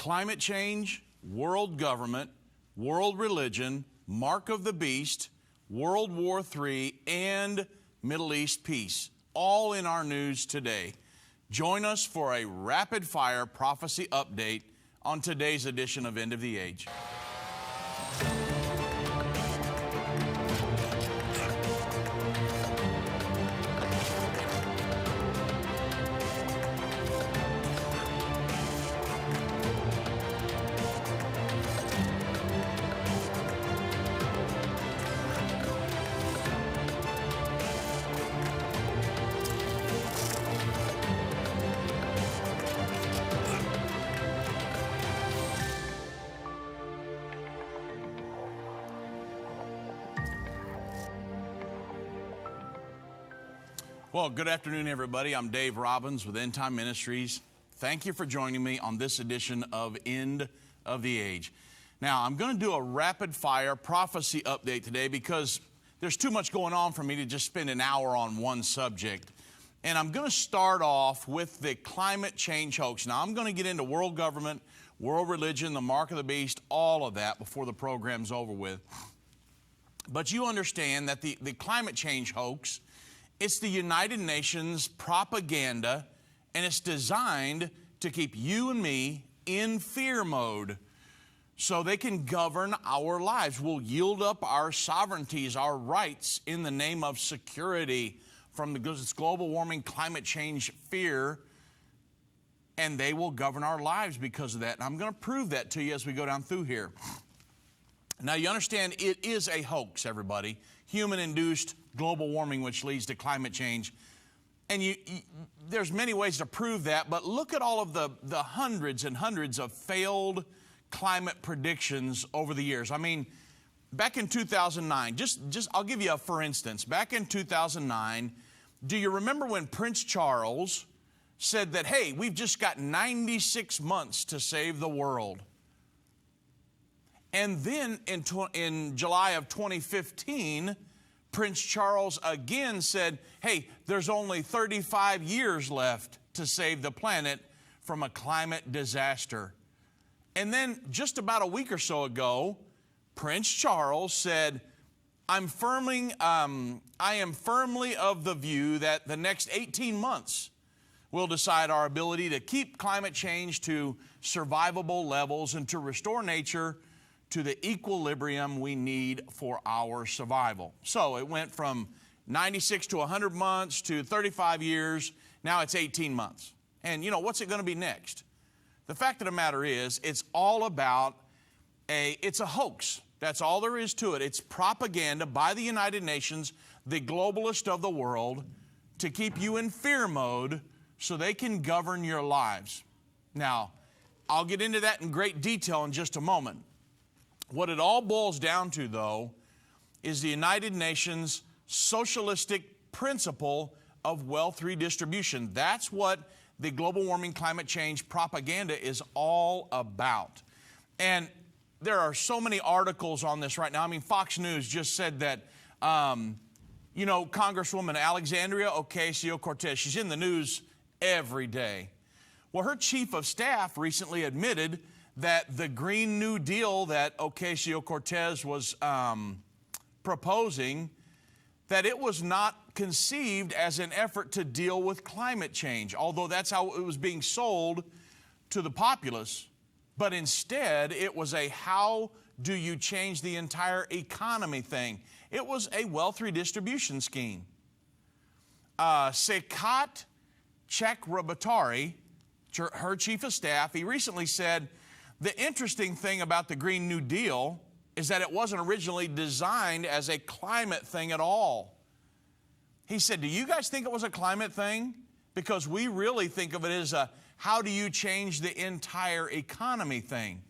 climate change, world government, world religion, mark of the beast, World War III, and Middle East peace, all in our news today. Join us for a rapid-fire prophecy update on today's edition of End of the Age. Well, good afternoon, everybody. I'm Dave Robbins with Endtime Ministries. Thank you for joining me on this edition of End of the Age. Now, I'm going to do a rapid-fire prophecy update today because there's too much going on for me to just spend an hour on one subject. And I'm going to start off with the climate change hoax. Now, I'm going to get into world government, world religion, the mark of the beast, all of that before the program's over with. But you understand that the climate change hoax, it's the United Nations propaganda, and it's designed to keep you and me in fear mode so they can govern our lives. We'll yield up our sovereignties, our rights in the name of security from this global warming, climate change fear, and they will govern our lives because of that. And I'm going to prove that to you as we go down through here. Now, you understand it is a hoax, everybody. Human-induced global warming, which leads to climate change. And there's many ways to prove that, but look at all of the hundreds and hundreds of failed climate predictions over the years. I mean, back in 2009, I'll give you a for instance. Back in 2009, do you remember when Prince Charles said that, hey, we've just got 96 months to save the world? And then in July of 2015, Prince Charles again said, hey, there's only 35 years left to save the planet from a climate disaster. And then just about a week or so ago, Prince Charles said, I am firmly of the view that the next 18 months will decide our ability to keep climate change to survivable levels and to restore nature to the equilibrium we need for our survival. So it went from 96 to 100 months to 35 years. Now it's 18 months. And you know, what's it going to be next? The fact of the matter is, it's all about it's a hoax. That's all there is to it. It's propaganda by the United Nations, the globalist of the world, to keep you in fear mode so they can govern your lives. Now, I'll get into that in great detail in just a moment. What it all boils down to, though, is the United Nations socialistic principle of wealth redistribution. That's what the global warming climate change propaganda is all about. And there are so many articles on this right now. I mean, Fox News just said that, Congresswoman Alexandria Ocasio-Cortez, she's in the news every day. Well, her chief of staff recently admitted that the Green New Deal that Ocasio-Cortez was proposing, that it was not conceived as an effort to deal with climate change, although that's how it was being sold to the populace. But instead, it was a how do you change the entire economy thing. It was a wealth redistribution scheme. Sekat Chakrabarti, her chief of staff, he recently said, the interesting thing about the Green New Deal is that it wasn't originally designed as a climate thing at all. He said, do you guys think it was a climate thing? Because we really think of it as a how do you change the entire economy thing.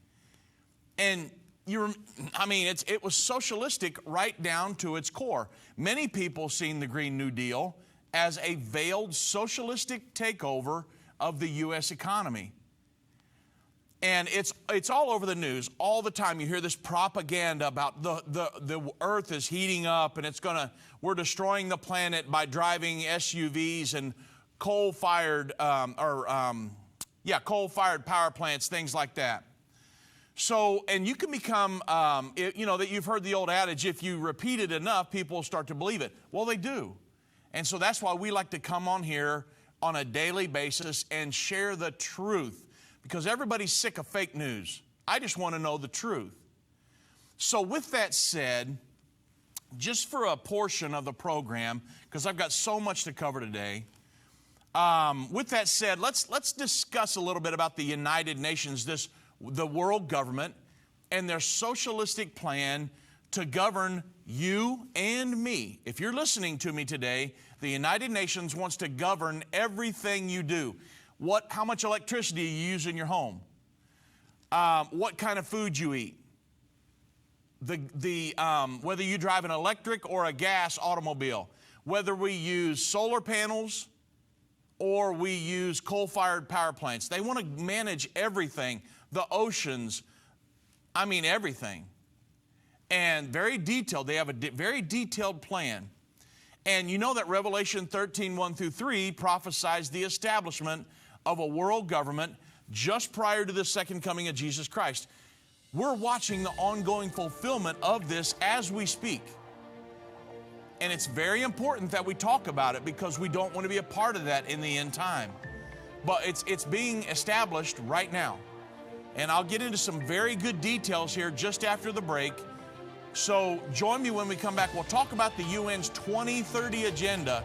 And it was socialistic right down to its core. Many people seen the Green New Deal as a veiled socialistic takeover of the U.S. economy. And it's all over the news all the time. You hear this propaganda about the earth is heating up and we're destroying the planet by driving SUVs and coal-fired Yeah, coal-fired power plants, things like that. So, and you can become, you know, that you've heard the old adage, if you repeat it enough, people will start to believe it. Well, they do. And so that's why we like to come on here on a daily basis and share the truth, because everybody's sick of fake news. I just want to know the truth. So with that said, just for a portion of the program, because I've got so much to cover today, with that said, let's discuss a little bit about the United Nations, the world government, and their socialistic plan to govern you and me. If you're listening to me today, the United Nations wants to govern everything you do. How much electricity you use in your home, what kind of food you eat, whether you drive an electric or a gas automobile, whether we use solar panels or we use coal-fired power plants. They want to manage everything, the oceans, I mean everything. And very detailed. They have a very detailed plan. And you know that Revelation 13, 1 through 3 prophesies the establishment of a world government just prior to the second coming of Jesus Christ. We're watching the ongoing fulfillment of this as we speak. And it's very important that we talk about it, because we don't want to be a part of that in the end time. But it's being established right now. And I'll get into some very good details here just after the break. So join me when we come back. We'll talk about the UN's 2030 agenda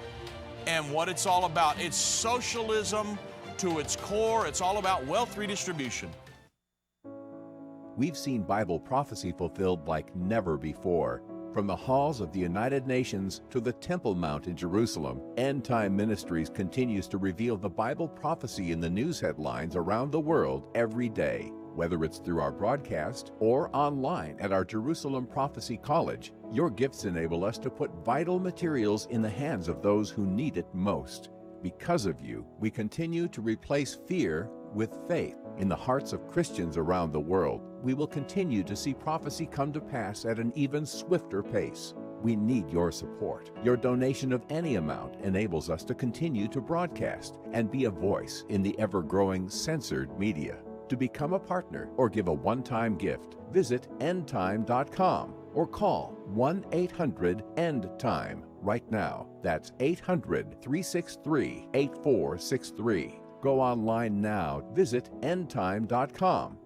and what it's all about. It's socialism to its core. It's all about wealth redistribution. We've seen Bible prophecy fulfilled like never before. From the halls of the United Nations to the Temple Mount in Jerusalem, Endtime Ministries continues to reveal the Bible prophecy in the news headlines around the world every day. Whether it's through our broadcast or online at our Jerusalem Prophecy College, your gifts enable us to put vital materials in the hands of those who need it most. Because of you, we continue to replace fear with faith in the hearts of Christians around the world. We will continue to see prophecy come to pass at an even swifter pace. We need your support. Your donation of any amount enables us to continue to broadcast and be a voice in the ever-growing censored media. To become a partner or give a one-time gift, visit endtime.com or call 1-800-END-TIME right now. That's 800-363-8463. Go online now. Visit endtime.com.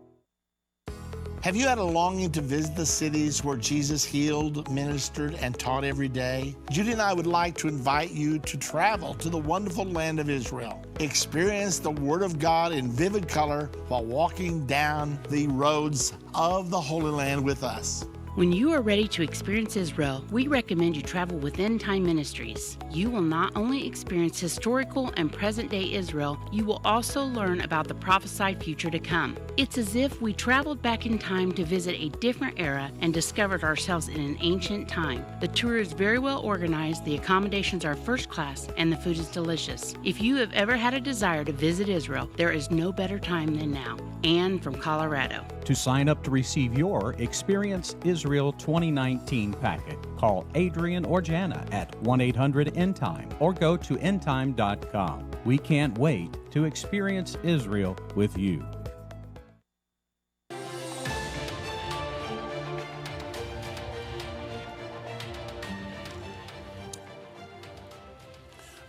Have you had a longing to visit the cities where Jesus healed, ministered, and taught every day? Judy and I would like to invite you to travel to the wonderful land of Israel. Experience the Word of God in vivid color while walking down the roads of the Holy Land with us. When you are ready to experience Israel, we recommend you travel with Endtime Ministries. You will not only experience historical and present-day Israel, you will also learn about the prophesied future to come. It's as if we traveled back in time to visit a different era and discovered ourselves in an ancient time. The tour is very well organized, the accommodations are first class, and the food is delicious. If you have ever had a desire to visit Israel, there is no better time than now. Ann from Colorado. To sign up to receive your Experience Israel 2019 packet, call Adrian or Jana at 1-800-ENDTIME or go to endtime.com. We can't wait to experience Israel with you.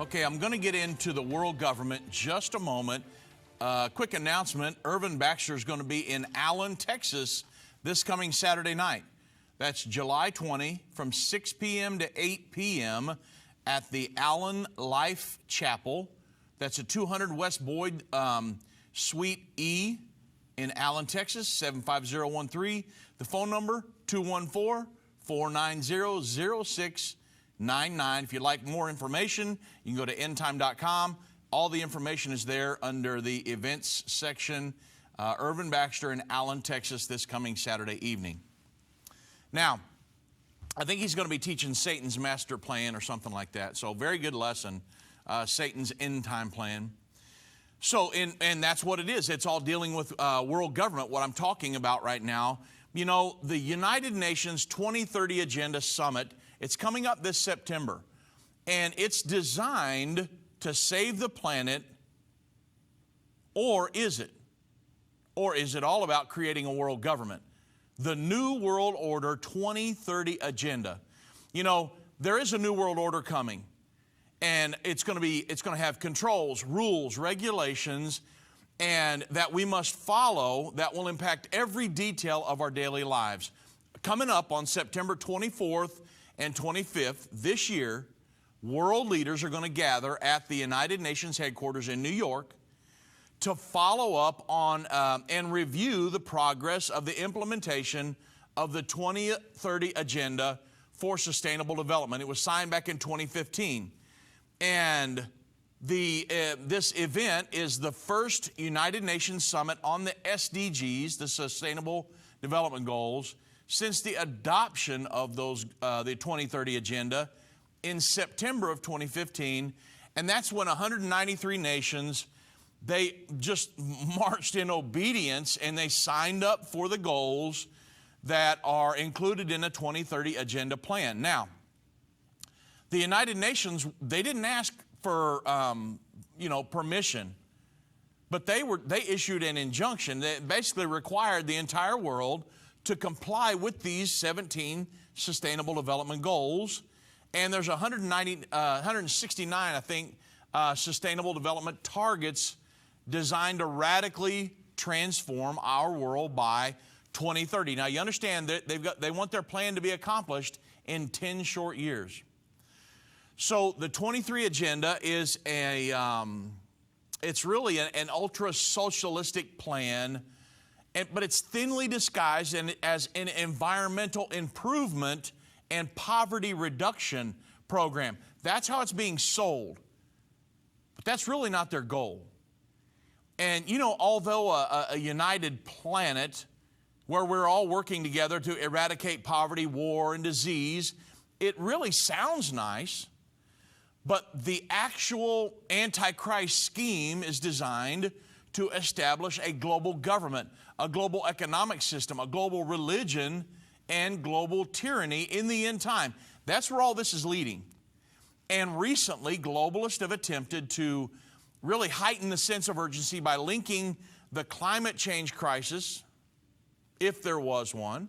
Okay, I'm going to get into the world government just a moment. Quick announcement, Irvin Baxter is going to be in Allen, Texas this coming Saturday night. That's July 20 from 6 p.m. to 8 p.m. at the Allen Life Chapel. That's at 200 West Boyd, Suite E in Allen, Texas, 75013. The phone number, 214-490-0699. If you'd like more information, you can go to endtime.com. All the information is there under the events section. Irvin Baxter in Allen, Texas, this coming Saturday evening. Now, I think he's going to be teaching Satan's master plan or something like that. So very good lesson, Satan's end time plan. So, and that's what it is. It's all dealing with world government, what I'm talking about right now. You know, the United Nations 2030 Agenda Summit, it's coming up this September. And it's designed to save the planet Or is it? Or is it all about creating a world government? The New World Order 2030 agenda. You know, there is a New World Order coming, and it's going to have controls, rules, regulations, and that we must follow that will impact every detail of our daily lives. Coming up on September 24th and 25th this year, world leaders are going to gather at the United Nations headquarters in New York to follow up on and review the progress of the implementation of the 2030 Agenda for Sustainable Development. It was signed back in 2015. And this event is the first United Nations Summit on the SDGs, the Sustainable Development Goals, since the adoption of those the 2030 Agenda in September of 2015. And that's when 193 nations, they just marched in obedience and they signed up for the goals that are included in the 2030 Agenda plan. Now, the United Nations, they didn't ask for permission, but they issued an injunction that basically required the entire world to comply with these 17 Sustainable Development Goals. And there's 169, I think, Sustainable Development Targets designed to radically transform our world by 2030. Now, you understand that they want their plan to be accomplished in 10 short years. So the 23 Agenda is it's really an ultra-socialistic plan, but it's thinly disguised as an environmental improvement and poverty reduction program. That's how it's being sold. But that's really not their goal. And, you know, although a united planet where we're all working together to eradicate poverty, war, and disease, it really sounds nice, but the actual Antichrist scheme is designed to establish a global government, a global economic system, a global religion, and global tyranny in the end time. That's where all this is leading. And recently, globalists have attempted to really heighten the sense of urgency by linking the climate change crisis, if there was one,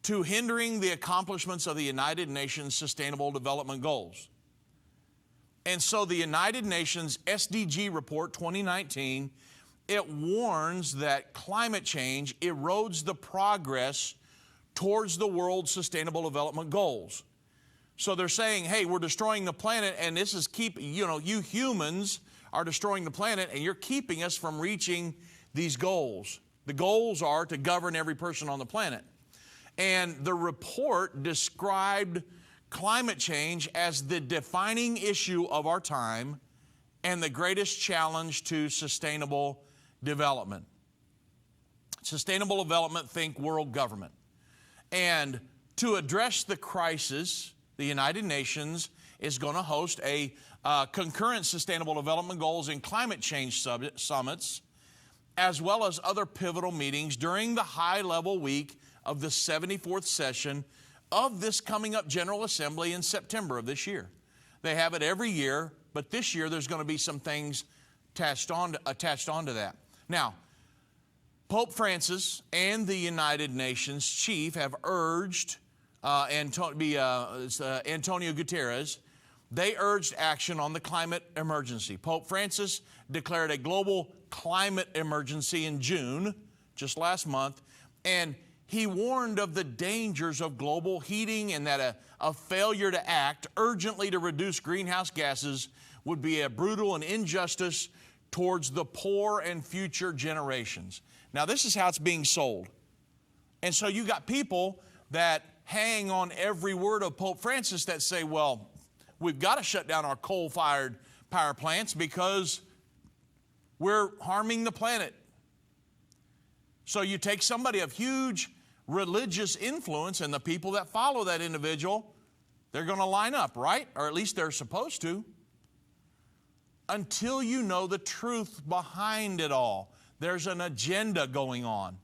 to hindering the accomplishments of the United Nations Sustainable Development Goals. And so the United Nations SDG Report 2019, it warns that climate change erodes the progress towards the world's Sustainable Development Goals. So they're saying, hey, we're destroying the planet, and this is you humans are destroying the planet, and you're keeping us from reaching these goals. The goals are to govern every person on the planet. And the report described climate change as the defining issue of our time and the greatest challenge to sustainable development. Sustainable development, think world government. And to address the crisis, the United Nations is going to host a concurrent Sustainable Development Goals and climate change summits, as well as other pivotal meetings during the high-level week of the 74th session of this coming up General Assembly in September of this year. They have it every year, but this year there's going to be some things attached onto that. Now, Pope Francis and the United Nations chief have urged Antonio Guterres. They urged action on the climate emergency. Pope Francis declared a global climate emergency in June, just last month, and he warned of the dangers of global heating and that a failure to act urgently to reduce greenhouse gases would be a brutal and injustice towards the poor and future generations. Now, this is how it's being sold. And so you got people that hang on every word of Pope Francis that say, well, we've got to shut down our coal-fired power plants because we're harming the planet. So you take somebody of huge religious influence, and the people that follow that individual, they're going to line up, right? Or at least they're supposed to. Until you know the truth behind it all. There's an agenda going on.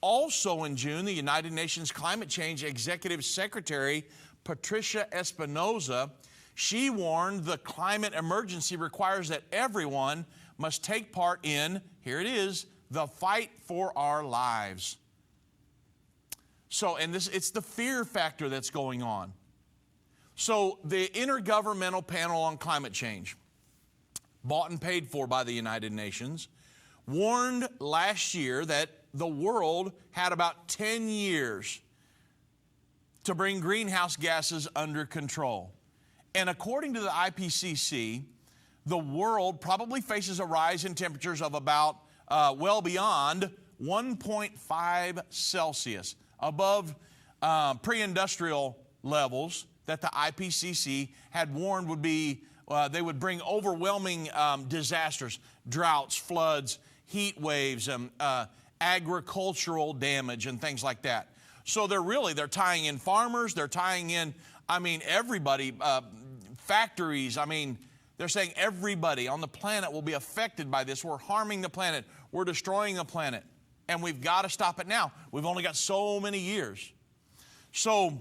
Also in June, the United Nations Climate Change Executive Secretary, Patricia Espinosa, she warned the climate emergency requires that everyone must take part in, here it is, the fight for our lives. So, and it's the fear factor that's going on. So the Intergovernmental Panel on Climate Change, bought and paid for by the United Nations, warned last year that the world had about 10 years to bring greenhouse gases under control. And according to the IPCC, the world probably faces a rise in temperatures of about well beyond 1.5 Celsius, above pre-industrial levels that the IPCC had warned would be, they would bring overwhelming disasters, droughts, floods, heat waves, agricultural damage, and things like that. So they're tying in farmers, they're tying in, everybody, factories. They're saying everybody on the planet will be affected by this. We're harming the planet. We're destroying the planet. And we've got to stop it now. We've only got so many years. So,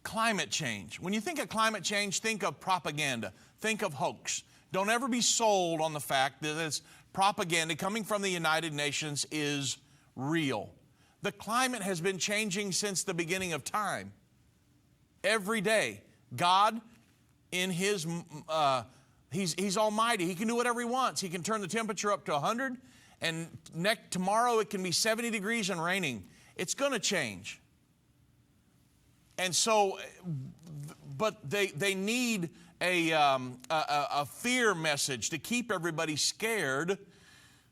climate change. When you think of climate change, think of propaganda. Think of hoax. Don't ever be sold on the fact that this propaganda coming from the United Nations is real. The climate has been changing since the beginning of time. Every day. God, in His, He's almighty. He can do whatever He wants. He can turn the temperature up to 100, and tomorrow it can be 70 degrees and raining. It's going to change. And so, but they need a fear message to keep everybody scared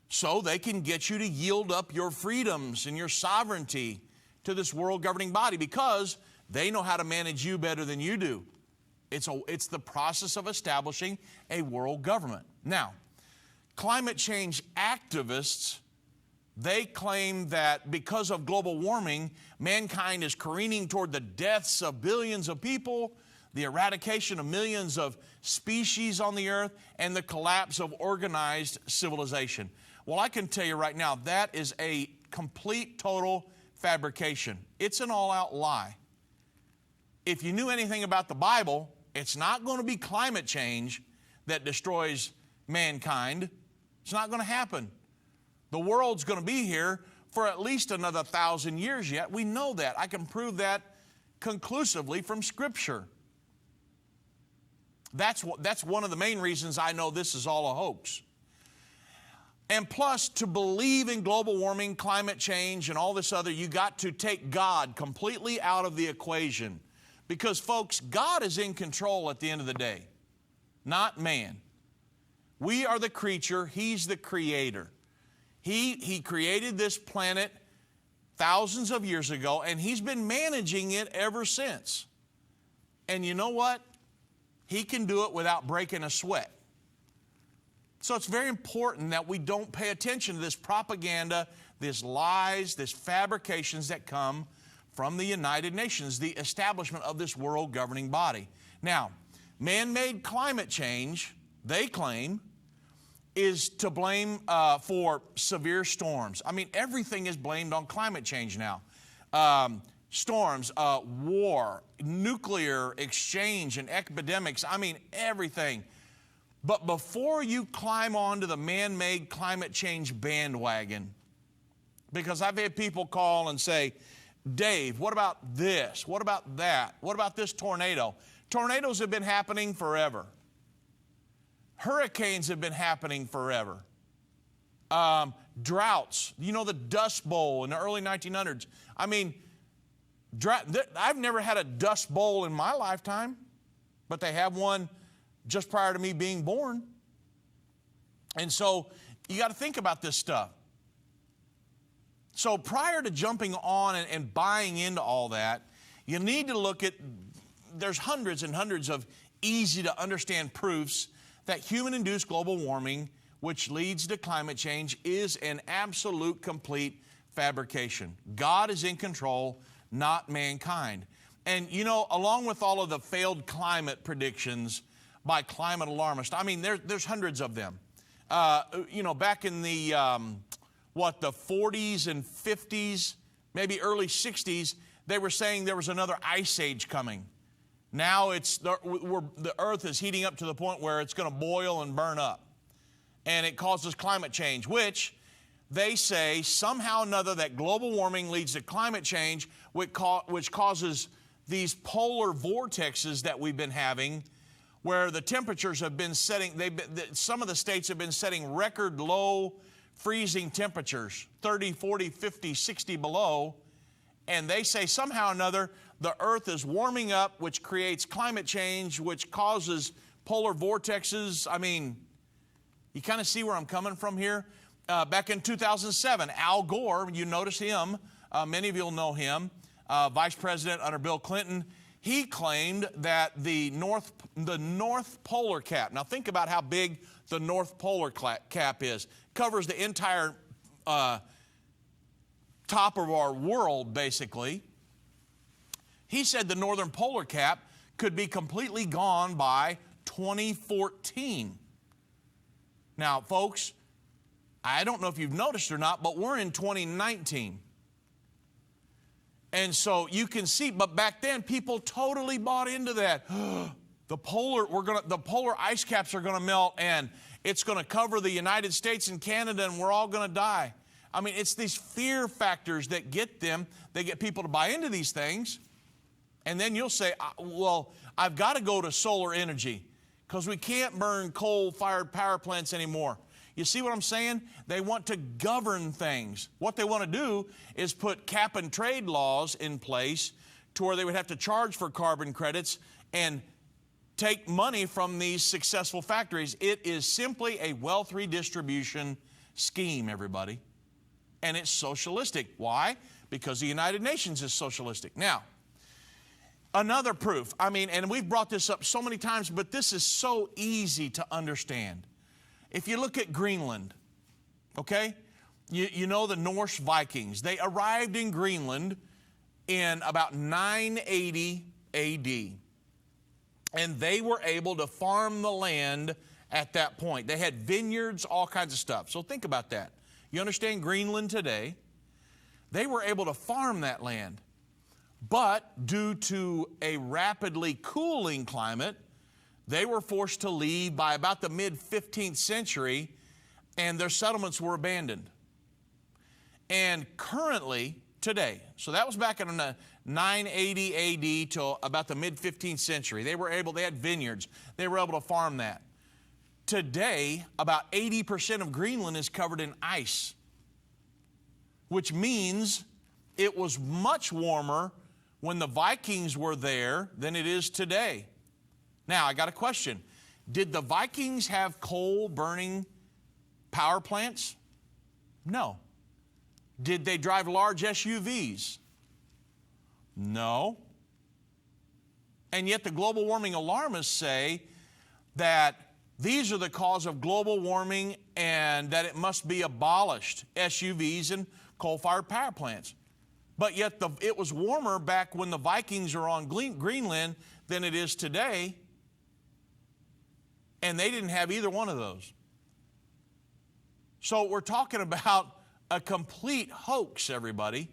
so they can get you to yield up your freedoms and your sovereignty to this world governing body, because they know how to manage you better than you do. It's the process of establishing a world government. Now, climate change activists, they claim that because of global warming, mankind is careening toward the deaths of billions of people, the eradication of millions of species on the earth, and the collapse of organized civilization. Well, I can tell you right now, that is a complete, total fabrication. It's an all-out lie. If you knew anything about the Bible, it's not going to be climate change that destroys mankind. It's not going to happen. The world's going to be here for at least another 1,000 years yet. We know that. I can prove that conclusively from Scripture. That's one of the main reasons I know this is all a hoax. And plus, to believe in global warming, climate change, and all this other, you got to take God completely out of the equation. Because, folks, God is in control at the end of the day, not man. We are the creature. He's the creator. He created this planet thousands of years ago, and He's been managing it ever since. And you know what? He can do it without breaking a sweat. So it's very important that we don't pay attention to this propaganda, these lies, these fabrications that come from the United Nations, the establishment of this world governing body. Now, man-made climate change, they claim, is to blame for severe storms. Everything is blamed on climate change now. Storms, war, nuclear exchange, and epidemics. Everything. But before you climb onto the man-made climate change bandwagon, because I've had people call and say, Dave, what about this? What about that? What about this tornado? Tornadoes have been happening forever. Hurricanes have been happening forever. Droughts, the Dust Bowl in the early 1900s. I've never had a Dust Bowl in my lifetime, but they have one just prior to me being born. And so you got to think about this stuff. So prior to jumping on and buying into all that, you need to look at, there's hundreds and hundreds of easy to understand proofs that human-induced global warming, which leads to climate change, is an absolute complete fabrication. God is in control, not mankind. And along with all of the failed climate predictions by climate alarmists, there's hundreds of them. Back in the, the 40s and 50s, maybe early 60s, they were saying there was another ice age coming. Now the earth is heating up to the point where it's going to boil and burn up. and it causes climate change, which they say somehow or another that global warming leads to climate change, which causes these polar vortexes that we've been having, where the temperatures have been setting, some of the states have been setting record low freezing temperatures, 30, 40, 50, 60 below, and they say somehow or another the earth is warming up, which creates climate change, which causes polar vortexes. I mean, you kind of see where I'm coming from here. Back in 2007, Al Gore, you notice him, many of you will know him, Vice President under Bill Clinton. He claimed that the North Polar Cap, now think about how big the North Polar Cap is, covers the entire top of our world, basically. He said the Northern Polar Cap could be completely gone by 2014. Now, folks, I don't know if you've noticed or not, but we're in 2019. And so you can see, but back then people totally bought into that. The polar ice caps are going to melt, and it's going to cover the United States and Canada, and we're all going to die. I mean, it's these fear factors that get them. They get people to buy into these things. And then you'll say, well, I've got to go to solar energy because we can't burn coal-fired power plants anymore. You see what I'm saying? They want to govern things. What they want to do is put cap and trade laws in place to where they would have to charge for carbon credits and take money from these successful factories. It is simply a wealth redistribution scheme, everybody. And it's socialistic. Why? Because the United Nations is socialistic. Now, another proof. I mean, and we've brought this up so many times, but this is so easy to understand. If you look at Greenland, okay, you know the Norse Vikings. They arrived in Greenland in about 980 A.D., and they were able to farm the land at that point. They had vineyards, all kinds of stuff. So think about that. You understand Greenland today? They were able to farm that land. But due to a rapidly cooling climate, they were forced to leave by about the mid-15th century, and their settlements were abandoned. And currently, today, so that was back in 980 A.D. till about the mid-15th century. They had vineyards. They were able to farm that. Today, about 80% of Greenland is covered in ice, which means it was much warmer when the Vikings were there than it is today. Now, I got a question. Did the Vikings have coal-burning power plants? No. Did they drive large SUVs? No. And yet the global warming alarmists say that these are the cause of global warming and that it must be abolished, SUVs and coal-fired power plants. But yet it was warmer back when the Vikings were on Greenland than it is today, and they didn't have either one of those. So we're talking about a complete hoax, everybody.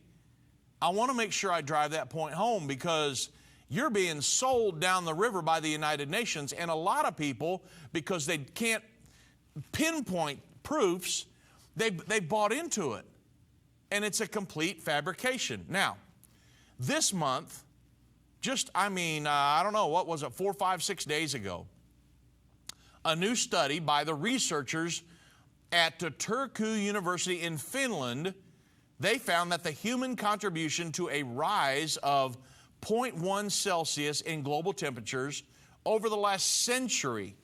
I want to make sure I drive that point home because you're being sold down the river by the United Nations, and a lot of people, because they can't pinpoint proofs, they bought into it. And it's a complete fabrication. Now, this month, I don't know, what was it, 4, 5, 6 days ago, a new study by the researchers at Turku University in Finland, they found that the human contribution to a rise of 0.1 Celsius in global temperatures over the last century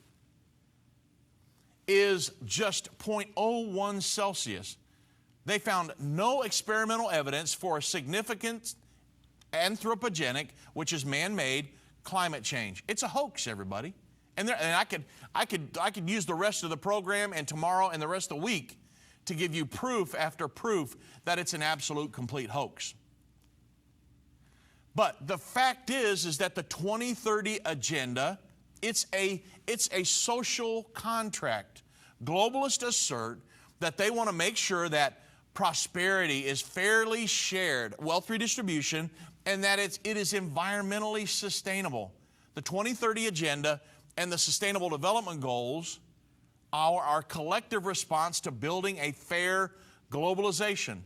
is just 0.01 Celsius. They found no experimental evidence for a significant anthropogenic, which is man-made, climate change. It's a hoax, everybody. And I could use the rest of the program and tomorrow and the rest of the week to give you proof after proof that it's an absolute complete hoax. But the fact is that the 2030 agenda, it's a social contract. Globalists assert that they want to make sure that prosperity is fairly shared, wealth redistribution, and that it is environmentally sustainable. The 2030 agenda and the Sustainable Development Goals our collective response to building a fair globalization.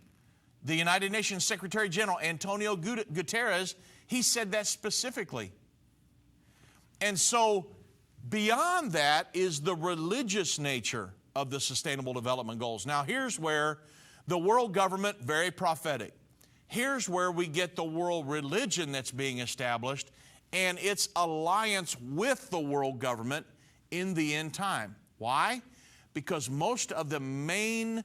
The United Nations Secretary General, Antonio Guterres, he said that specifically. And so beyond that is the religious nature of the Sustainable Development Goals. Now here's where the world government, very prophetic. Here's where we get the world religion that's being established and its alliance with the world government in the end time. Why? Because most of the main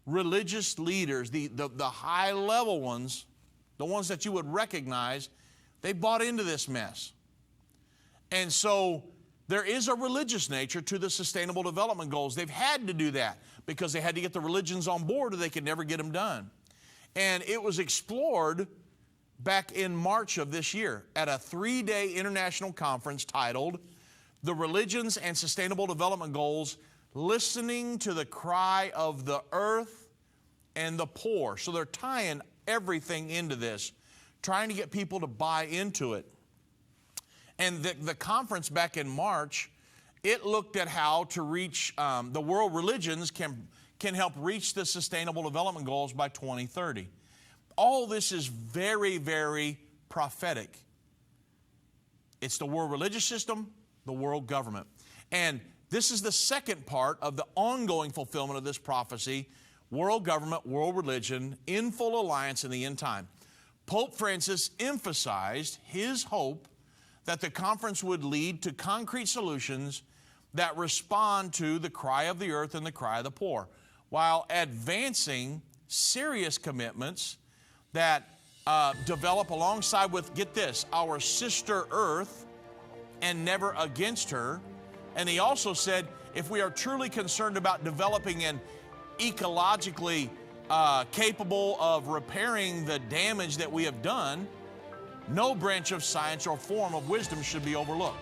religious leaders, the high-level ones, the ones that you would recognize, they bought into this mess. And so there is a religious nature to the Sustainable Development Goals. They've had to do that because they had to get the religions on board or they could never get them done. And it was explored back in March of this year at a 3-day international conference titled The Religions and Sustainable Development Goals, Listening to the Cry of the Earth and the Poor. So they're tying everything into this, trying to get people to buy into it. And the conference back in March, it looked at how to reach, the world religions can help reach the Sustainable Development Goals by 2030. All this is very, very prophetic. It's the world religious system, the world government. And this is the second part of the ongoing fulfillment of this prophecy, world government, world religion, in full alliance in the end time. Pope Francis emphasized his hope that the conference would lead to concrete solutions that respond to the cry of the earth and the cry of the poor, while advancing serious commitments that develop alongside with, get this, our sister earth and never against her. And he also said, if we are truly concerned about developing an ecologically capable of repairing the damage that we have done, no branch of science or form of wisdom should be overlooked.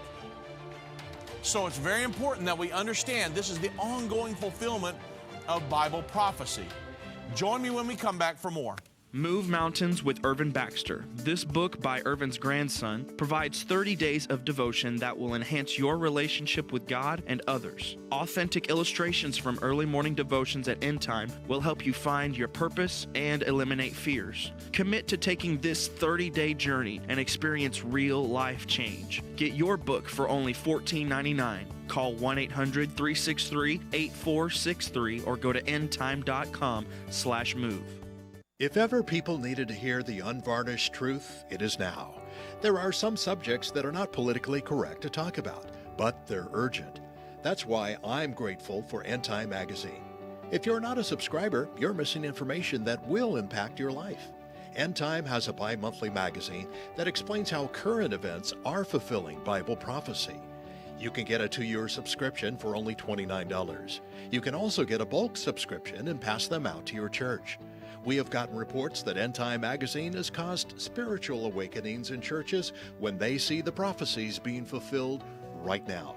So it's very important that we understand this is the ongoing fulfillment of Bible prophecy. Join me when we come back for more. Move Mountains with Irvin Baxter. This book by Irvin's grandson provides 30 days of devotion that will enhance your relationship with God and others. Authentic illustrations from early morning devotions at Endtime will help you find your purpose and eliminate fears. Commit to taking this 30-day journey and experience real life change. Get your book for only $14.99. Call 1-800-363-8463 or go to endtime.com/move. If ever people needed to hear the unvarnished truth, it is now. There are some subjects that are not politically correct to talk about, but they're urgent. That's why I'm grateful for Endtime magazine. If you're not a subscriber, you're missing information that will impact your life. Endtime has a bi-monthly magazine that explains how current events are fulfilling Bible prophecy. You can get a 2-year subscription for only $29. You can also get a bulk subscription and pass them out to your church. We have gotten reports that Endtime magazine has caused spiritual awakenings in churches when they see the prophecies being fulfilled right now.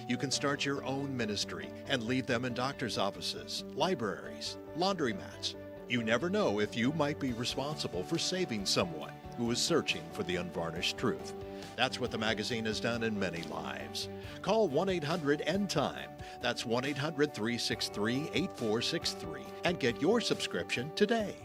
You can start your own ministry and leave them in doctor's offices, libraries, laundromats. You never know if you might be responsible for saving someone who is searching for the unvarnished truth. That's what the magazine has done in many lives. Call 1-800-ENDTIME. That's 1-800-363-8463 and get your subscription today.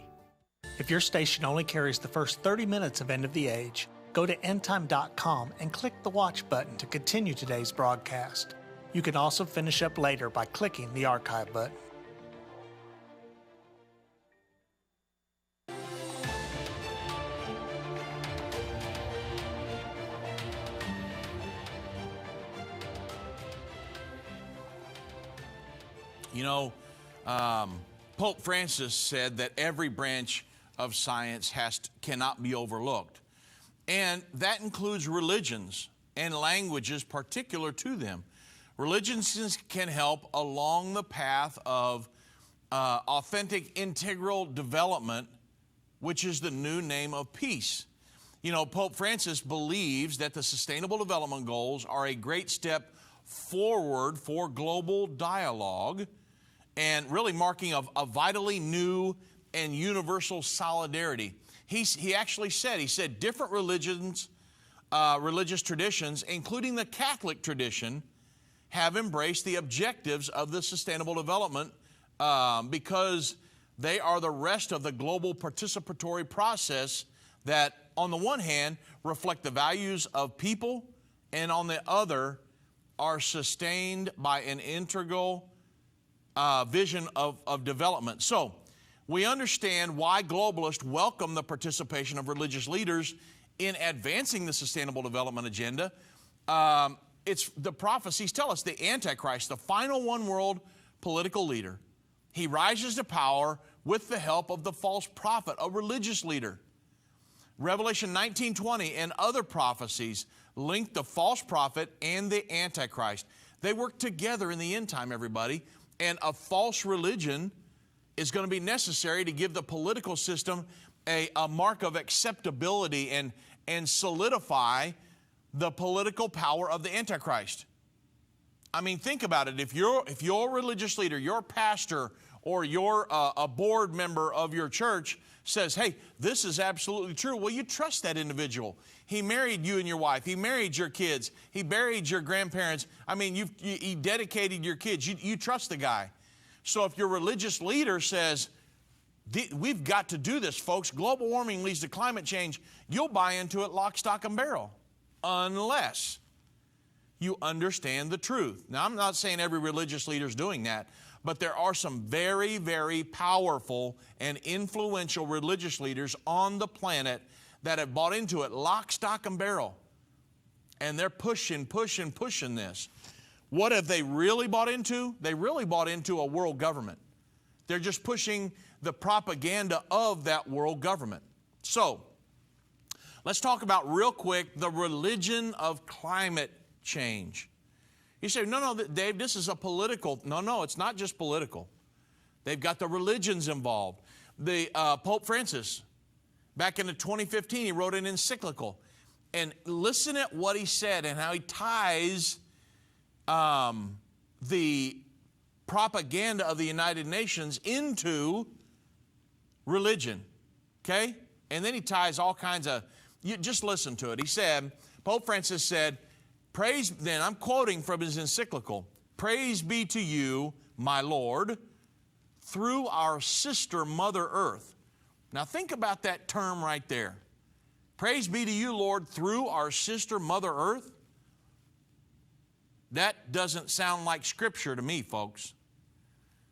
If your station only carries the first 30 minutes of End of the Age, go to endtime.com and click the watch button to continue today's broadcast. You can also finish up later by clicking the archive button. You know, Pope Francis said that every branch of science cannot be overlooked. And that includes religions and languages particular to them. Religions can help along the path of authentic integral development, which is the new name of peace. You know, Pope Francis believes that the Sustainable Development Goals are a great step forward for global dialogue and really marking a vitally new and universal solidarity. He actually said different religions, religious traditions, including the Catholic tradition, have embraced the objectives of the Sustainable Development because they are the rest of the global participatory process that, on the one hand, reflect the values of people, and on the other, are sustained by an integral vision of development. So, we understand why globalists welcome the participation of religious leaders in advancing the Sustainable Development Agenda. It's the prophecies tell us the Antichrist, the final one world political leader, he rises to power with the help of the false prophet, a religious leader. Revelation 19:20 and other prophecies link the false prophet and the Antichrist. They work together in the end time, everybody, and a false religion is going to be necessary to give the political system a mark of acceptability and solidify the political power of the Antichrist. I mean, think about it. If you're a religious leader, your pastor, or you're a board member of your church says, hey, this is absolutely true, well, you trust that individual. He married you and your wife. He married your kids. He buried your grandparents. I mean, he dedicated your kids. You trust the guy. So if your religious leader says, we've got to do this, folks, global warming leads to climate change, you'll buy into it lock, stock, and barrel, unless you understand the truth. Now, I'm not saying every religious leader is doing that, but there are some very, very powerful and influential religious leaders on the planet that have bought into it lock, stock, and barrel. And they're pushing this. What have they really bought into? They really bought into a world government. They're just pushing the propaganda of that world government. So, let's talk about real quick the religion of climate change. You say, no, Dave, this is a political. No, it's not just political. They've got the religions involved. The Pope Francis, back in 2015, he wrote an encyclical. And listen at what he said and how he ties the propaganda of the United Nations into religion. Okay? And then he ties all kinds of, you just listen to it. He said, Pope Francis said, then I'm quoting from his encyclical, praise be to you, my Lord, through our sister Mother Earth. Now think about that term right there. Praise be to you, Lord, through our sister Mother Earth. That doesn't sound like Scripture to me, folks.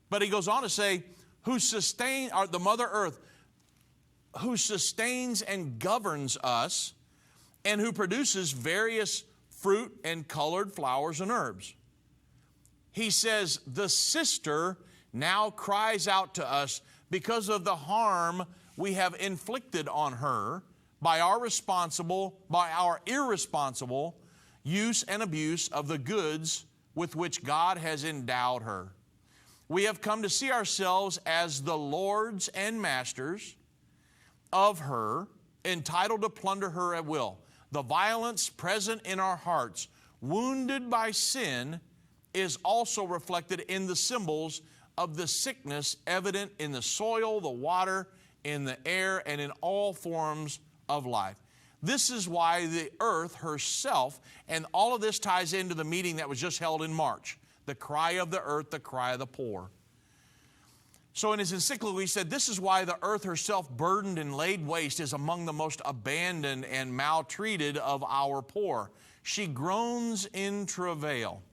But he goes on to say, the Mother Earth, who sustains and governs us, and who produces various fruit and colored flowers and herbs. He says, the sister now cries out to us because of the harm we have inflicted on her by our irresponsible use and abuse of the goods with which God has endowed her. We have come to see ourselves as the lords and masters of her, entitled to plunder her at will. The violence present in our hearts, wounded by sin, is also reflected in the symbols of the sickness evident in the soil, the water, in the air, and in all forms of life. This is why the earth herself, and all of this ties into the meeting that was just held in March, the cry of the earth, the cry of the poor. So in his encyclical, he said, this is why the earth herself, burdened and laid waste, is among the most abandoned and maltreated of our poor. She groans in travail.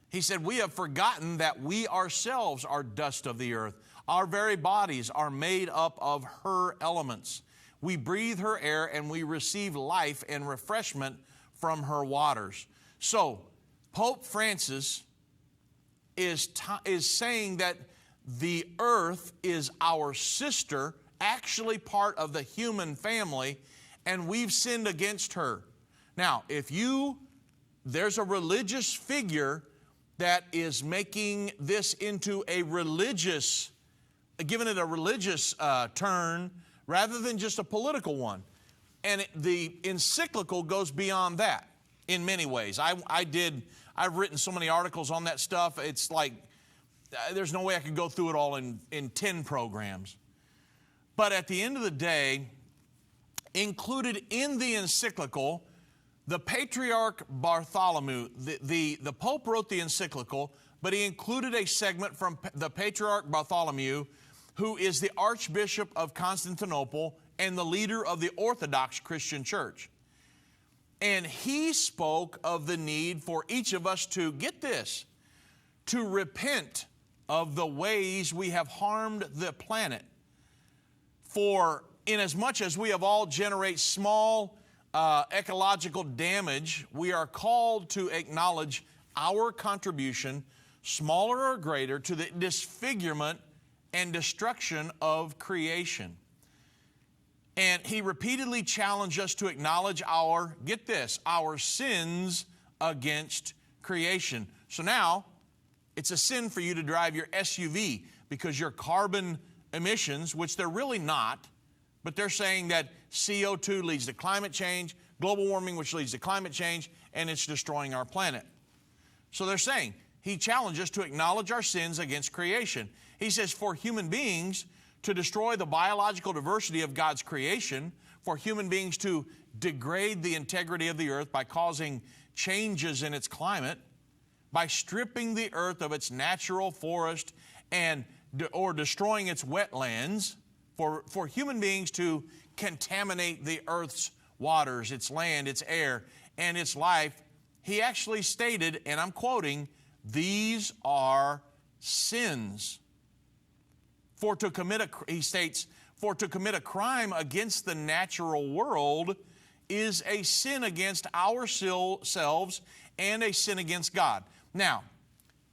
He said, we have forgotten that we ourselves are dust of the earth. Our very bodies are made up of her elements. We breathe her air and we receive life and refreshment from her waters. So, Pope Francis is saying that the earth is our sister, actually part of the human family, and we've sinned against her. Now, there's a religious figure that is making this into a religious, giving it a religious turn rather than just a political one. And the encyclical goes beyond that in many ways. I've written so many articles on that stuff. It's like, there's no way I could go through it all in 10 programs. But at the end of the day, included in the encyclical The Patriarch Bartholomew, the Pope wrote the encyclical, but he included a segment from the Patriarch Bartholomew, who is the Archbishop of Constantinople and the leader of the Orthodox Christian Church. And he spoke of the need for each of us to, get this, to repent of the ways we have harmed the planet. For inasmuch as we have all generate small ecological damage, we are called to acknowledge our contribution, smaller or greater, to the disfigurement and destruction of creation. And he repeatedly challenged us to acknowledge our, get this, our sins against creation. So now, it's a sin for you to drive your SUV because your carbon emissions, which they're really not, but they're saying that CO2 leads to climate change, global warming, which leads to climate change, and it's destroying our planet. So they're saying, he challenges us to acknowledge our sins against creation. He says, for human beings to destroy the biological diversity of God's creation, for human beings to degrade the integrity of the earth by causing changes in its climate, by stripping the earth of its natural forest or destroying its wetlands, for human beings to contaminate the earth's waters, its land, its air, and its life, he actually stated, and I'm quoting, these are sins. He states, for to commit a crime against the natural world is a sin against ourselves and a sin against God. Now,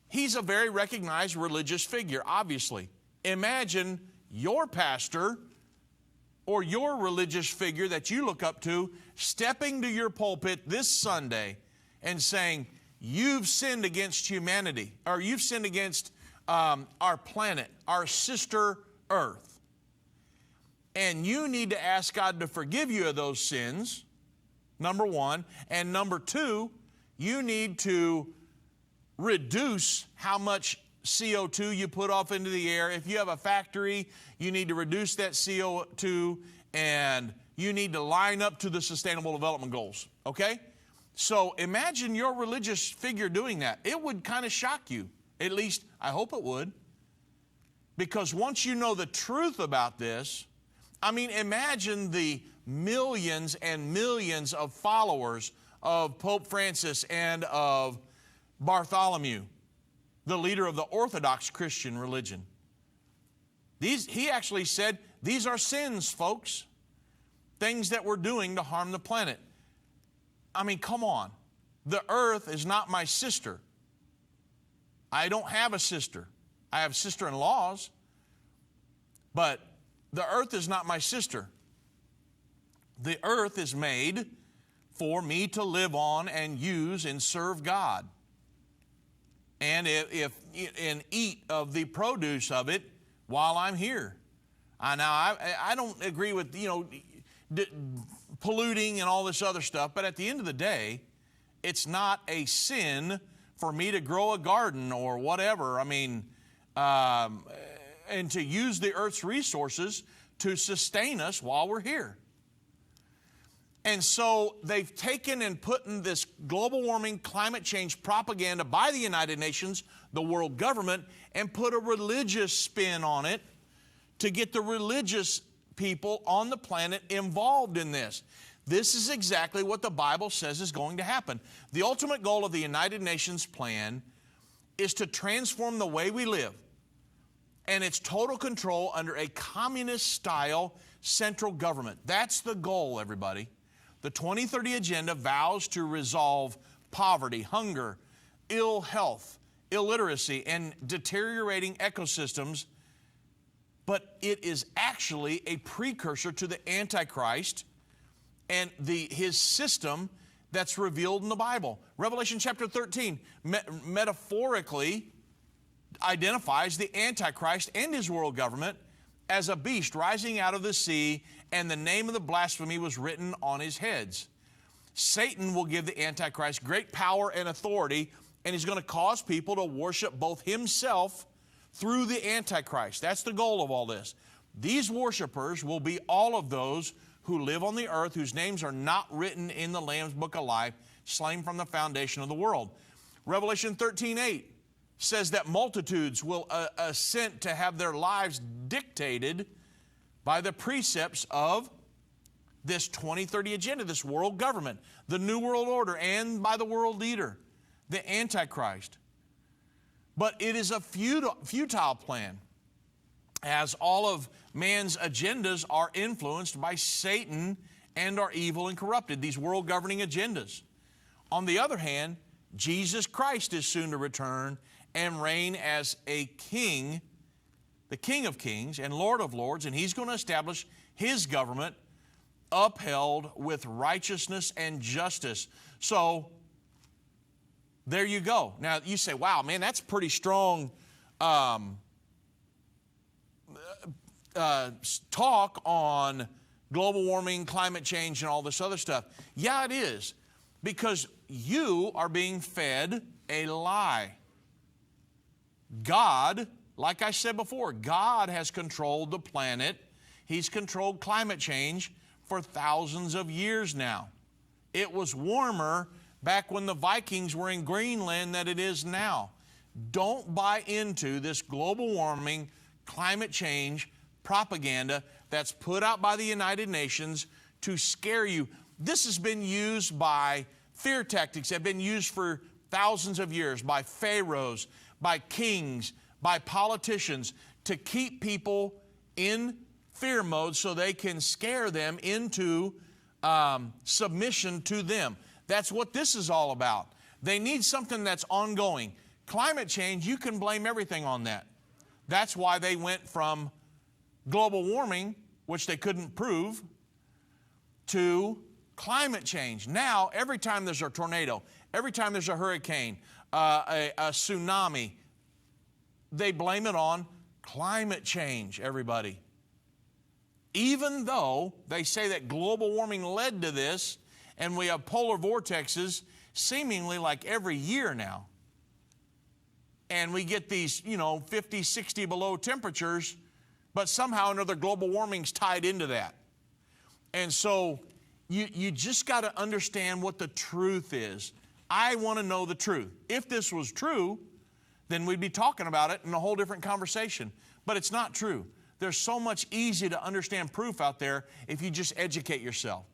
he's a very recognized religious figure, obviously. Imagine your pastor or your religious figure that you look up to stepping to your pulpit this Sunday and saying, you've sinned against humanity, or you've sinned against our planet, our sister earth. And you need to ask God to forgive you of those sins, number one. And number two, you need to reduce how much CO2 you put off into the air. If you have a factory, you need to reduce that CO2, and you need to line up to the Sustainable Development Goals, okay? So imagine your religious figure doing that. It would kind of shock you. At least, I hope it would. Because once you know the truth about this, I mean, imagine the millions and millions of followers of Pope Francis and of Bartholomew, the leader of the Orthodox Christian religion. He actually said, these are sins, folks. Things that we're doing to harm the planet. I mean, come on. The earth is not my sister. I don't have a sister. I have sister-in-laws. But the earth is not my sister. The earth is made for me to live on and use and serve God. And and eat of the produce of it while I'm here. I don't agree with, polluting and all this other stuff, but at the end of the day, it's not a sin for me to grow a garden or whatever. I mean, and to use the earth's resources to sustain us while we're here. And so they've taken and put in this global warming, climate change propaganda by the United Nations, the world government, and put a religious spin on it to get the religious people on the planet involved in this. This is exactly what the Bible says is going to happen. The ultimate goal of the United Nations plan is to transform the way we live, and it's total control under a communist-style central government. That's the goal, everybody. The 2030 Agenda vows to resolve poverty, hunger, ill health, illiteracy, and deteriorating ecosystems, but it is actually a precursor to the Antichrist and his system that's revealed in the Bible. Revelation chapter 13 metaphorically identifies the Antichrist and his world government as a beast rising out of the sea, and the name of the blasphemy was written on his heads. Satan will give the Antichrist great power and authority, and he's going to cause people to worship both himself through the Antichrist. That's the goal of all this. These worshipers will be all of those who live on the earth, whose names are not written in the Lamb's book of life, slain from the foundation of the world. Revelation 13:8 says that multitudes will assent to have their lives dictated by the precepts of this 2030 agenda, this world government, the New World Order, and by the world leader, the Antichrist. But it is a futile plan, as all of man's agendas are influenced by Satan and are evil and corrupted, these world governing agendas. On the other hand, Jesus Christ is soon to return and reign as a king, the King of Kings and Lord of Lords, and He's going to establish His government upheld with righteousness and justice. So, there you go. Now, you say, wow, man, that's pretty strong talk on global warming, climate change, and all this other stuff. Yeah, it is, because you are being fed a lie. God, like I said before, God has controlled the planet. He's controlled climate change for thousands of years now. It was warmer back when the Vikings were in Greenland than it is now. Don't buy into this global warming, climate change propaganda that's put out by the United Nations to scare you. This has been used by fear tactics, have been used for thousands of years by pharaohs, by kings, by politicians to keep people in fear mode so they can scare them into submission to them. That's what this is all about. They need something that's ongoing. Climate change, you can blame everything on that. That's why they went from global warming, which they couldn't prove, to climate change. Now, every time there's a tornado, every time there's a hurricane, a tsunami, they blame it on climate change, everybody. Even though they say that global warming led to this, and we have polar vortexes seemingly like every year now. And we get these, 50, 60 below temperatures, but somehow or another global warming's tied into that. And so you just got to understand what the truth is. I want to know the truth. If this was true, then we'd be talking about it in a whole different conversation. But it's not true. There's so much easy to understand proof out there if you just educate yourself.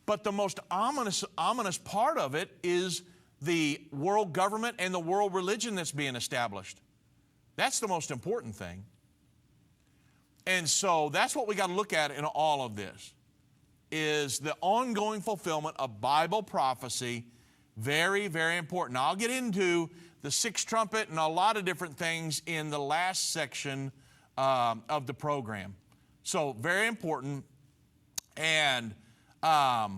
But the most ominous part of it is the world government and the world religion that's being established. That's the most important thing. And so that's what we got to look at in all of this, is the ongoing fulfillment of Bible prophecy. Very, very important. Now, I'll get into the sixth trumpet and a lot of different things in the last section of the program. So, very important. And, but I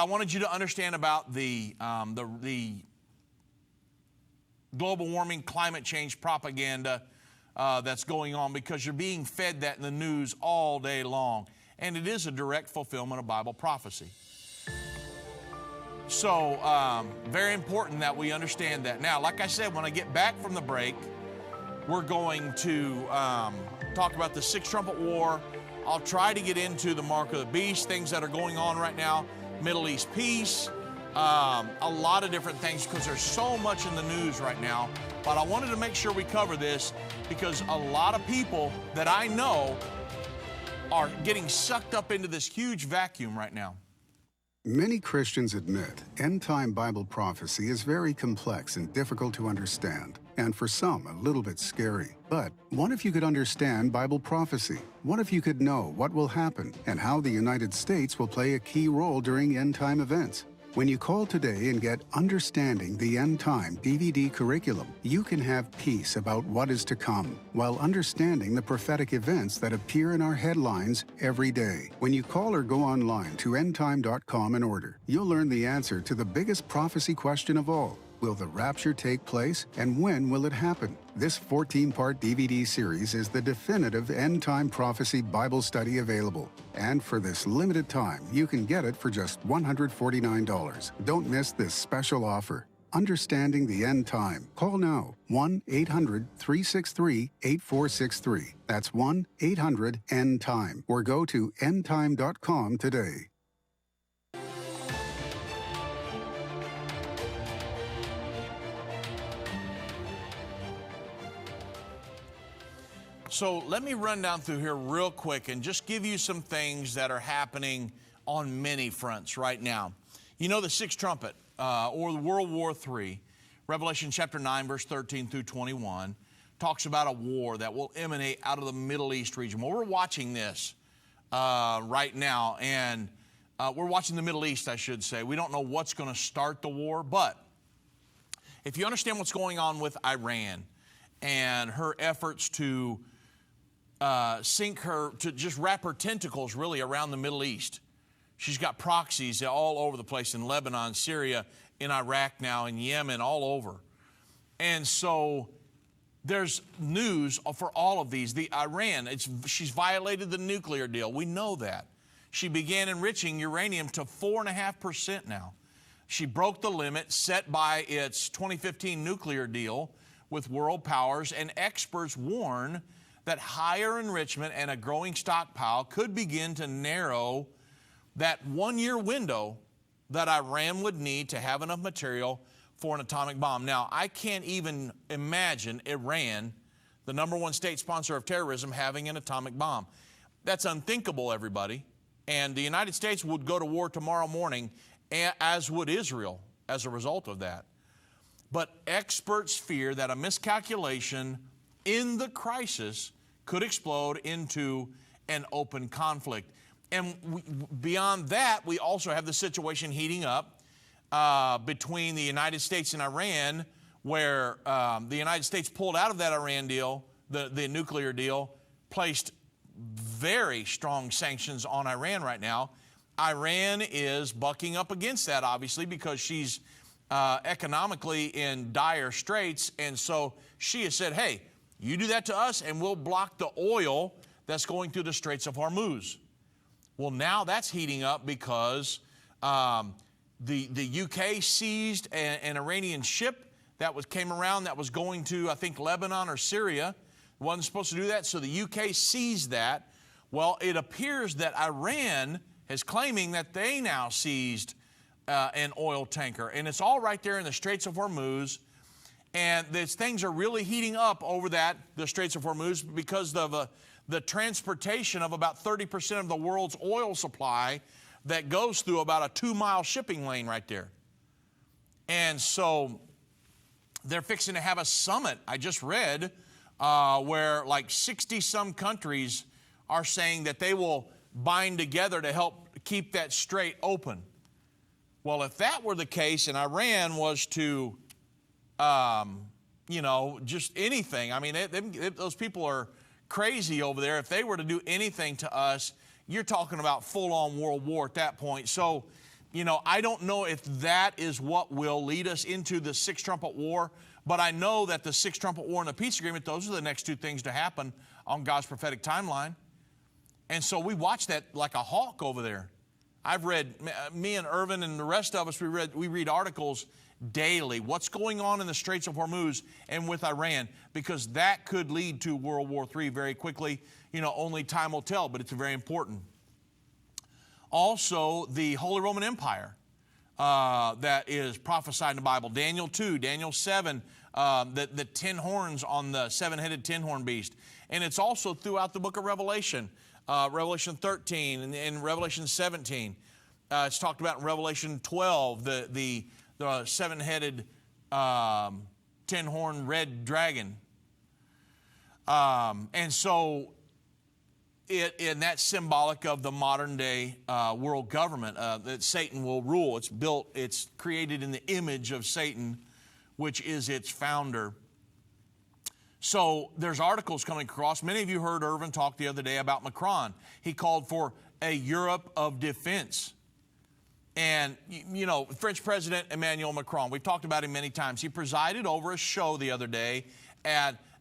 wanted you to understand about the global warming, climate change propaganda that's going on, because you're being fed that in the news all day long. And it is a direct fulfillment of Bible prophecy. So, very important that we understand that. Now, like I said, when I get back from the break, we're going to talk about the Sixth Trumpet War. I'll try to get into the Mark of the Beast, things that are going on right now, Middle East peace, a lot of different things, because there's so much in the news right now. But I wanted to make sure we cover this, because a lot of people that I know are getting sucked up into this huge vacuum right now. Many Christians admit end-time Bible prophecy is very complex and difficult to understand, and for some, a little bit scary. But what if you could understand Bible prophecy? What if you could know what will happen and how the United States will play a key role during end-time events? When you call today and get Understanding the End Time DVD curriculum, you can have peace about what is to come while understanding the prophetic events that appear in our headlines every day. When you call or go online to endtime.com and order, you'll learn the answer to the biggest prophecy question of all. Will the rapture take place, and when will it happen? This 14-part DVD series is the definitive end-time prophecy Bible study available. And for this limited time, you can get it for just $149. Don't miss this special offer. Understanding the End Time. Call now. 1-800-363-8463. That's 1-800-END-TIME. Or go to endtime.com today. So let me run down through here real quick and just give you some things that are happening on many fronts right now. You know, the sixth trumpet, or the World War III, Revelation chapter 9, verse 13 through 21, talks about a war that will emanate out of the Middle East region. Well, we're watching this right now, and we're watching the Middle East, I should say. We don't know what's going to start the war, but if you understand what's going on with Iran and her efforts to to just wrap her tentacles really around the Middle East. She's got proxies all over the place in Lebanon, Syria, in Iraq now, in Yemen, all over. And so there's news for all of these. The Iran, she's violated the nuclear deal. We know that. She began enriching uranium to 4.5% now. She broke the limit set by its 2015 nuclear deal with world powers, and experts warn that higher enrichment and a growing stockpile could begin to narrow that one-year window that Iran would need to have enough material for an atomic bomb. Now, I can't even imagine Iran, the #1 state sponsor of terrorism, having an atomic bomb. That's unthinkable, everybody. And the United States would go to war tomorrow morning, as would Israel, as a result of that. But experts fear that a miscalculation in the crisis could explode into an open conflict. And beyond that, we also have the situation heating up between the United States and Iran, where the United States pulled out of that Iran deal, the nuclear deal, placed very strong sanctions on Iran right now. Iran is bucking up against that, obviously, because she's economically in dire straits. And so she has said, hey, you do that to us and we'll block the oil that's going through the Straits of Hormuz. Well, now that's heating up because the UK seized an Iranian ship that came around that was going to, I think, Lebanon or Syria. It wasn't supposed to do that, so the UK seized that. Well, it appears that Iran is claiming that they now seized an oil tanker, and it's all right there in the Straits of Hormuz. And things are really heating up over the Straits of Hormuz, because of the transportation of about 30% of the world's oil supply that goes through about a 2-mile shipping lane right there. And so they're fixing to have a summit, I just read, where like 60-some countries are saying that they will bind together to help keep that strait open. Well, if that were the case and Iran was to just anything. I mean, those people are crazy over there. If they were to do anything to us, you're talking about full-on world war at that point. So, I don't know if that is what will lead us into the Sixth Trumpet War, but I know that the Sixth Trumpet War and the peace agreement, those are the next two things to happen on God's prophetic timeline. And so we watch that like a hawk over there. I've read, me and Irvin and the rest of us, we read articles daily. What's going on in the Straits of Hormuz and with Iran? Because that could lead to World War III very quickly. Only time will tell, but it's very important. Also, the Holy Roman Empire that is prophesied in the Bible. Daniel 2, Daniel 7, the 10 horns on the 7-headed 10-horn beast. And it's also throughout the book of Revelation. Revelation 13 and Revelation 17. It's talked about in Revelation 12, the 7-headed 10-horn red dragon. And so and that's symbolic of the modern day world government that Satan will rule. It's created in the image of Satan, which is its founder. So there's articles coming across. Many of you heard Irvin talk the other day about Macron. He called for a Europe of defense. And, French President Emmanuel Macron, we've talked about him many times. He presided over a show the other day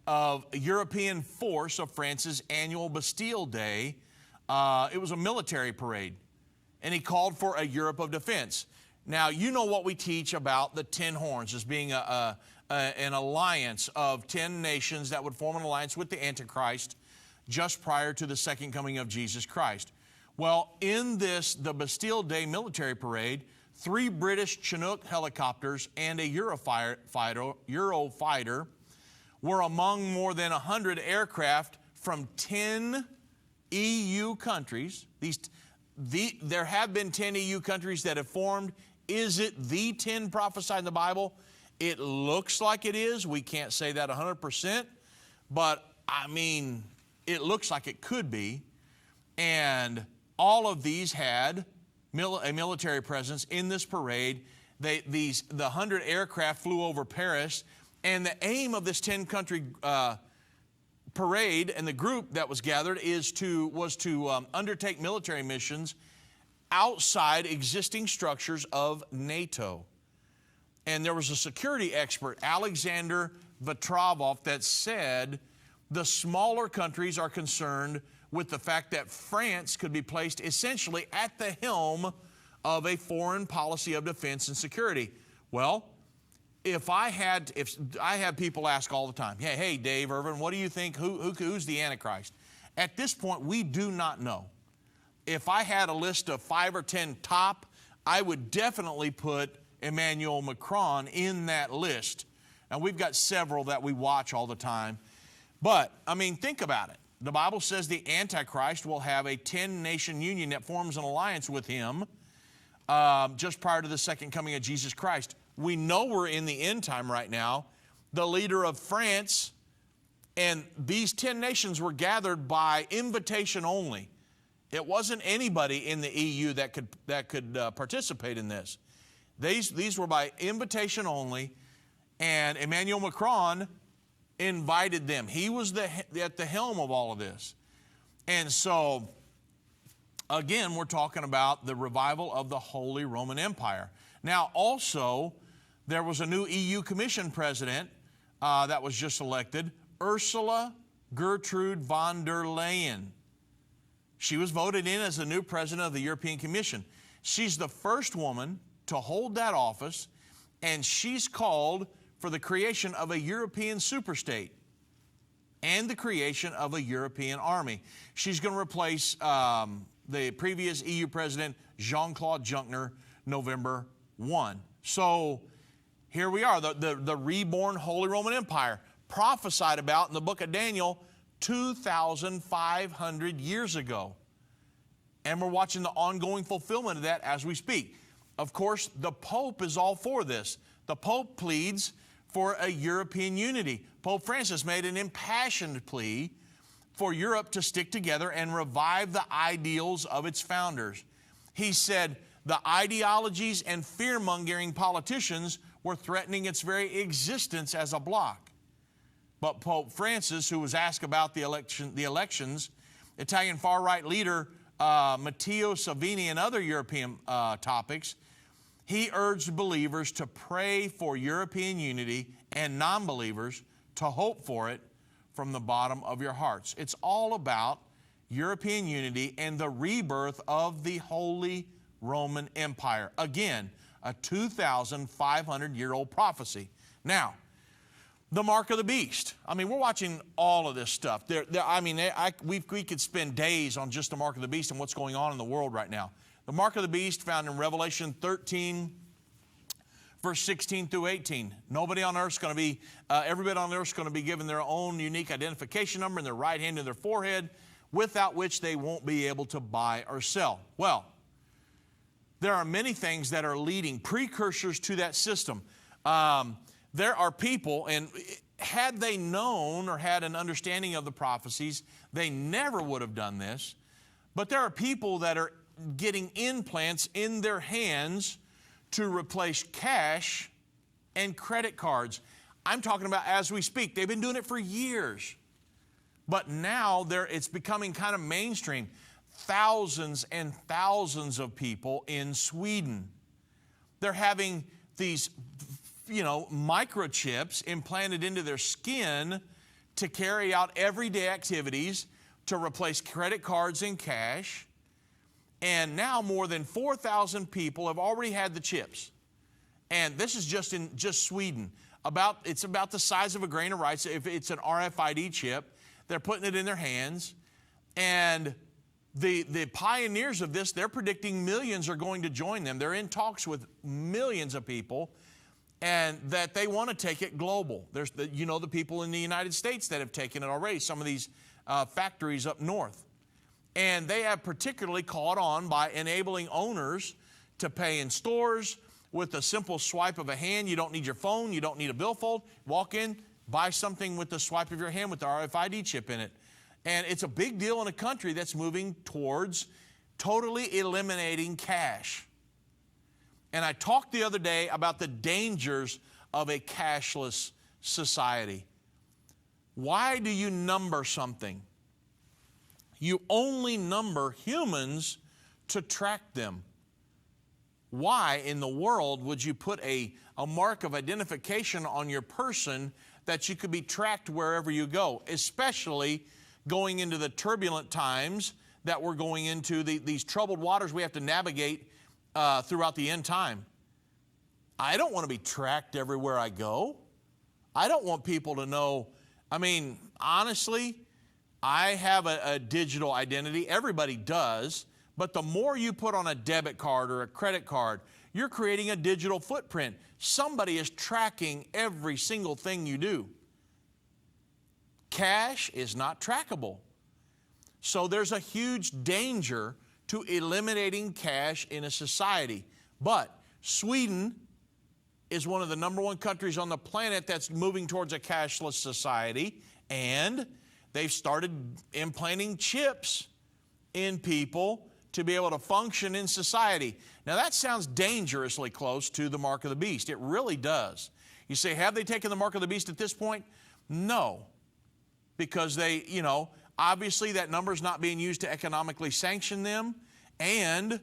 of European force of France's annual Bastille Day. It was a military parade. And he called for a Europe of defense. Now, you know what we teach about the 10 horns as being an alliance of 10 nations that would form an alliance with the Antichrist just prior to the second coming of Jesus Christ. Well, in the Bastille Day military parade, 3 British Chinook helicopters and a Eurofighter were among more than 100 aircraft from 10 EU countries. There have been 10 EU countries that have formed. Is it the 10 prophesied in the Bible? It looks like it is. We can't say that 100%, but I mean, it looks like it could be. And all of these had a military presence in this parade. The 100 aircraft flew over Paris, and the aim of this 10-country parade and the group that was gathered was to undertake military missions outside existing structures of NATO. And there was a security expert, Alexander Vetrovov, that said the smaller countries are concerned with the fact that France could be placed essentially at the helm of a foreign policy of defense and security. Well, if I have people ask all the time, hey, Dave, Irvin, what do you think? Who's the Antichrist? At this point, we do not know. If I had a list of 5 or 10 top, I would definitely put Emmanuel Macron in that list. And we've got several that we watch all the time. But, I mean, think about it. The Bible says the Antichrist will have a 10-nation union that forms an alliance with him just prior to the second coming of Jesus Christ. We know we're in the end time right now. The leader of France, and these 10 nations were gathered by invitation only. It wasn't anybody in the EU that could participate in this. These were by invitation only, and Emmanuel Macron invited them. He was at the helm of all of this. And so, again, we're talking about the revival of the Holy Roman Empire. Now, also, there was a new EU Commission president that was just elected, Ursula Gertrude von der Leyen. She was voted in as the new president of the European Commission. She's the first woman to hold that office, and she's called for the creation of a European superstate and the creation of a European army. She's going to replace the previous EU president, Jean-Claude Juncker, November 1. So here we are, the reborn Holy Roman Empire, prophesied about in the book of Daniel 2,500 years ago. And we're watching the ongoing fulfillment of that as we speak. Of course, the Pope is all for this. The Pope pleads for a European unity. Pope Francis made an impassioned plea for Europe to stick together and revive the ideals of its founders. He said the ideologies and fear-mongering politicians were threatening its very existence as a bloc. But Pope Francis, who was asked about the elections, Italian far-right leader Matteo Salvini, and other European topics, he urged believers to pray for European unity and non-believers to hope for it from the bottom of your hearts. It's all about European unity and the rebirth of the Holy Roman Empire. Again, a 2,500-year-old prophecy. Now, the mark of the beast. I mean, we're watching all of this stuff. We could spend days on just the mark of the beast and what's going on in the world right now. The mark of the beast found in Revelation 13, verse 16 through 18. Everybody on earth is going to be given their own unique identification number in their right hand and their forehead, without which they won't be able to buy or sell. Well, there are many things that are leading, precursors to that system. There are people, and had they known or had an understanding of the prophecies, they never would have done this. But there are people that are getting implants in their hands to replace cash and credit cards. I'm talking about as we speak. They've been doing it for years. But now it's becoming kind of mainstream. Thousands and thousands of people in Sweden, they're having these microchips implanted into their skin to carry out everyday activities, to replace credit cards and cash. And now more than 4,000 people have already had the chips. And this is just in Sweden. It's about the size of a grain of rice. If it's an RFID chip, they're putting it in their hands. And the pioneers of this, they're predicting millions are going to join them. They're in talks with millions of people, and that they want to take it global. There's the people in the United States that have taken it already, some of these factories up north. And they have particularly caught on by enabling owners to pay in stores with a simple swipe of a hand. You don't need your phone. You don't need a billfold. Walk in, buy something with the swipe of your hand with the RFID chip in it. And it's a big deal in a country that's moving towards totally eliminating cash. And I talked the other day about the dangers of a cashless society. Why do you number something? You only number humans to track them. Why in the world would you put a mark of identification on your person that you could be tracked wherever you go, especially going into the turbulent times that we're going into, these troubled waters we have to navigate throughout the end time? I don't want to be tracked everywhere I go. I don't want people to know. I mean, honestly, I have a digital identity. Everybody does. But the more you put on a debit card or a credit card, you're creating a digital footprint. Somebody is tracking every single thing you do. Cash is not trackable. So there's a huge danger to eliminating cash in a society. But Sweden is one of the #1 countries on the planet that's moving towards a cashless society, and they've started implanting chips in people to be able to function in society. Now that sounds dangerously close to the mark of the beast. It really does. You say, have they taken the mark of the beast at this point? No. Because they, obviously that number is not being used to economically sanction them, and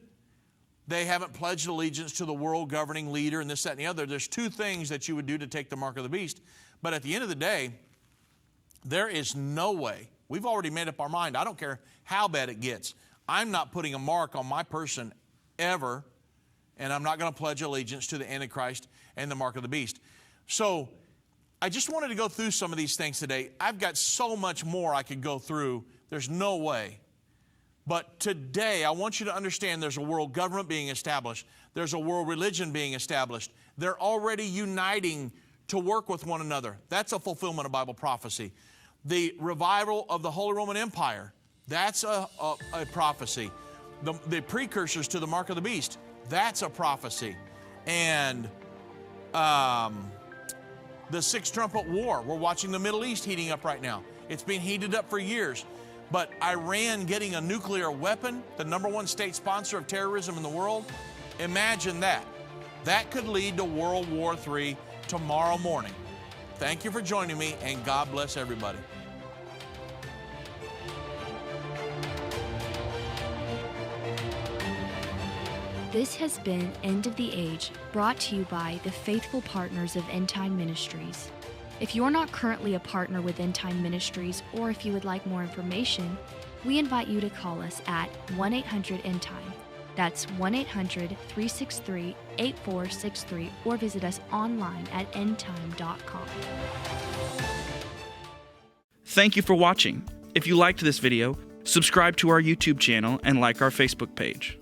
they haven't pledged allegiance to the world governing leader and this, that, and the other. There's 2 things that you would do to take the mark of the beast. But at the end of the day, there is no way. We've already made up our mind. I don't care how bad it gets. I'm not putting a mark on my person ever, and I'm not going to pledge allegiance to the Antichrist and the mark of the beast. So I just wanted to go through some of these things today. I've got so much more I could go through. There's no way. But today, I want you to understand there's a world government being established. There's a world religion being established. They're already uniting to work with one another. That's a fulfillment of Bible prophecy. The revival of the Holy Roman Empire, that's a prophecy. The precursors to the mark of the beast, that's a prophecy. And the 6th trumpet war, we're watching the Middle East heating up right now. It's been heated up for years. But Iran getting a nuclear weapon, the #1 state sponsor of terrorism in the world, imagine that. That could lead to World War III tomorrow morning. Thank you for joining me, and God bless everybody. This has been End of the Age, brought to you by the faithful partners of Endtime Ministries. If you're not currently a partner with Endtime Ministries, or if you would like more information, we invite you to call us at 1-800-ENDTIME. That's 1-800-363-8463, or visit us online at endtime.com. Thank you for watching. If you liked this video, subscribe to our YouTube channel and like our Facebook page.